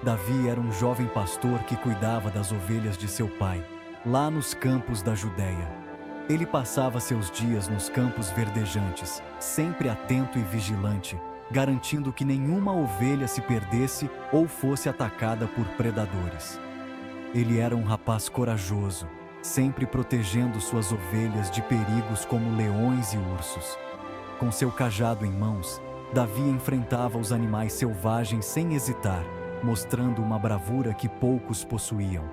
Davi era um jovem pastor que cuidava das ovelhas de seu pai, lá nos campos da Judéia. Ele passava seus dias nos campos verdejantes, sempre atento e vigilante, garantindo que nenhuma ovelha se perdesse ou fosse atacada por predadores. Ele era um rapaz corajoso, sempre protegendo suas ovelhas de perigos como leões e ursos. Com seu cajado em mãos, Davi enfrentava os animais selvagens sem hesitar, mostrando uma bravura que poucos possuíam.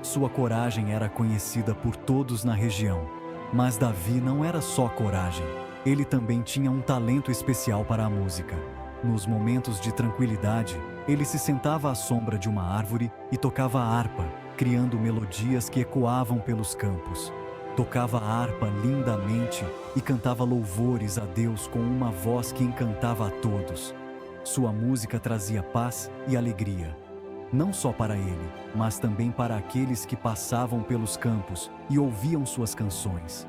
Sua coragem era conhecida por todos na região. Mas Davi não era só coragem. Ele também tinha um talento especial para a música. Nos momentos de tranquilidade, ele se sentava à sombra de uma árvore e tocava a harpa, criando melodias que ecoavam pelos campos. Tocava a harpa lindamente e cantava louvores a Deus com uma voz que encantava a todos. Sua música trazia paz e alegria, não só para ele, mas também para aqueles que passavam pelos campos e ouviam suas canções.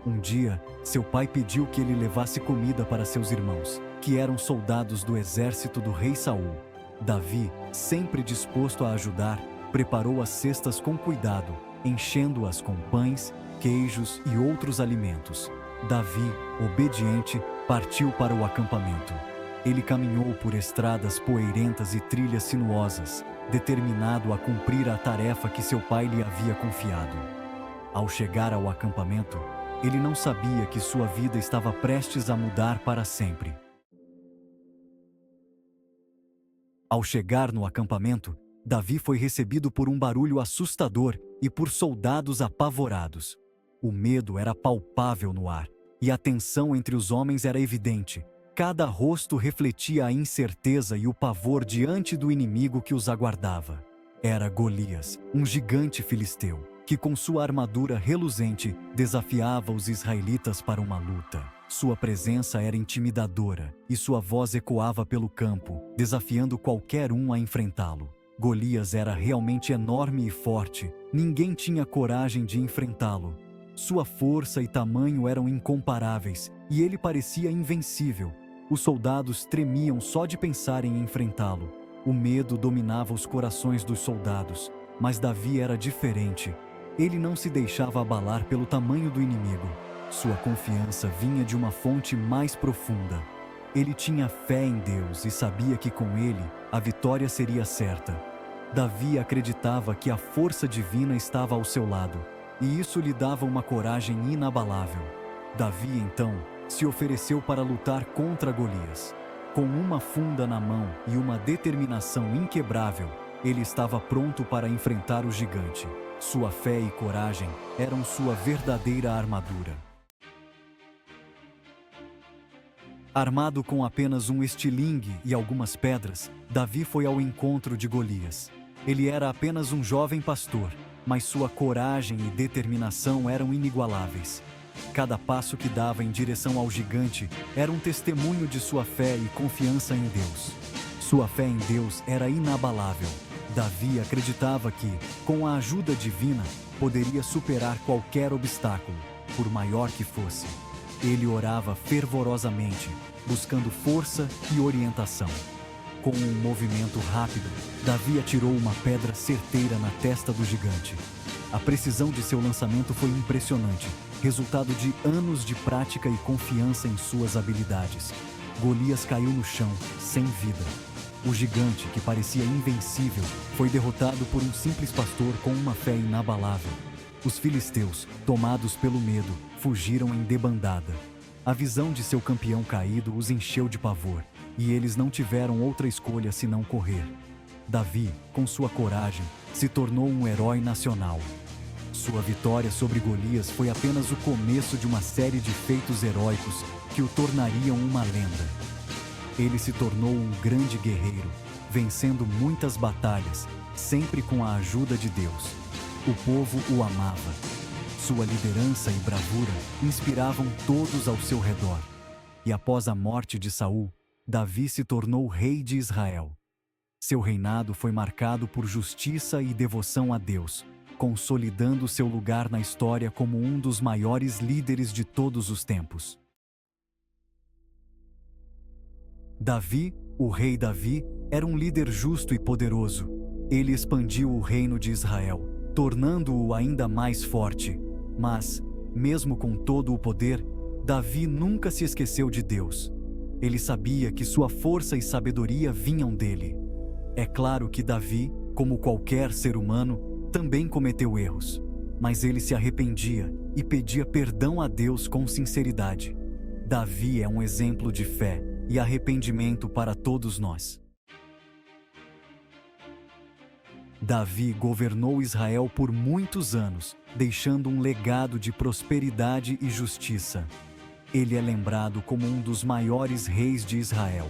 Um dia, seu pai pediu que ele levasse comida para seus irmãos, que eram soldados do exército do rei Saul. Davi, sempre disposto a ajudar, preparou as cestas com cuidado, enchendo-as com pães, queijos e outros alimentos. Davi, obediente, partiu para o acampamento. Ele caminhou por estradas poeirentas e trilhas sinuosas, determinado a cumprir a tarefa que seu pai lhe havia confiado. Ao chegar ao acampamento, ele não sabia que sua vida estava prestes a mudar para sempre. Ao chegar no acampamento, Davi foi recebido por um barulho assustador e por soldados apavorados. O medo era palpável no ar, e a tensão entre os homens era evidente. Cada rosto refletia a incerteza e o pavor diante do inimigo que os aguardava. Era Golias, um gigante filisteu, que com sua armadura reluzente desafiava os israelitas para uma luta. Sua presença era intimidadora, e sua voz ecoava pelo campo, desafiando qualquer um a enfrentá-lo. Golias era realmente enorme e forte, ninguém tinha coragem de enfrentá-lo. Sua força e tamanho eram incomparáveis, e ele parecia invencível. Os soldados tremiam só de pensar em enfrentá-lo. O medo dominava os corações dos soldados, mas Davi era diferente. Ele não se deixava abalar pelo tamanho do inimigo. Sua confiança vinha de uma fonte mais profunda. Ele tinha fé em Deus e sabia que com ele, a vitória seria certa. Davi acreditava que a força divina estava ao seu lado, e isso lhe dava uma coragem inabalável. Davi, então, se ofereceu para lutar contra Golias. Com uma funda na mão e uma determinação inquebrável, ele estava pronto para enfrentar o gigante. Sua fé e coragem eram sua verdadeira armadura. Armado com apenas um estilingue e algumas pedras, Davi foi ao encontro de Golias. Ele era apenas um jovem pastor, mas sua coragem e determinação eram inigualáveis. Cada passo que dava em direção ao gigante era um testemunho de sua fé e confiança em Deus. Sua fé em Deus era inabalável. Davi acreditava que, com a ajuda divina, poderia superar qualquer obstáculo, por maior que fosse. Ele orava fervorosamente, buscando força e orientação. Com um movimento rápido, Davi atirou uma pedra certeira na testa do gigante. A precisão de seu lançamento foi impressionante, resultado de anos de prática e confiança em suas habilidades. Golias caiu no chão, sem vida. O gigante, que parecia invencível, foi derrotado por um simples pastor com uma fé inabalável. Os filisteus, tomados pelo medo, fugiram em debandada. A visão de seu campeão caído os encheu de pavor, e eles não tiveram outra escolha senão correr. Davi, com sua coragem, se tornou um herói nacional. Sua vitória sobre Golias foi apenas o começo de uma série de feitos heróicos que o tornariam uma lenda. Ele se tornou um grande guerreiro, vencendo muitas batalhas, sempre com a ajuda de Deus. O povo o amava. Sua liderança e bravura inspiravam todos ao seu redor. E após a morte de Saul, Davi se tornou rei de Israel. Seu reinado foi marcado por justiça e devoção a Deus, consolidando seu lugar na história como um dos maiores líderes de todos os tempos. Davi, o rei Davi, era um líder justo e poderoso. Ele expandiu o reino de Israel, tornando-o ainda mais forte. Mas, mesmo com todo o poder, Davi nunca se esqueceu de Deus. Ele sabia que sua força e sabedoria vinham dele. É claro que Davi, como qualquer ser humano, também cometeu erros. Mas ele se arrependia e pedia perdão a Deus com sinceridade. Davi é um exemplo de fé e arrependimento para todos nós. Davi governou Israel por muitos anos, deixando um legado de prosperidade e justiça. Ele é lembrado como um dos maiores reis de Israel,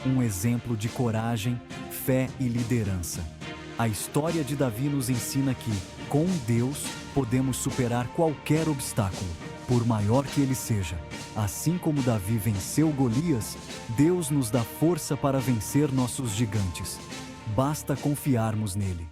um exemplo de coragem, fé e liderança. A história de Davi nos ensina que, com Deus, podemos superar qualquer obstáculo, por maior que ele seja. Assim como Davi venceu Golias, Deus nos dá força para vencer nossos gigantes. Basta confiarmos nele.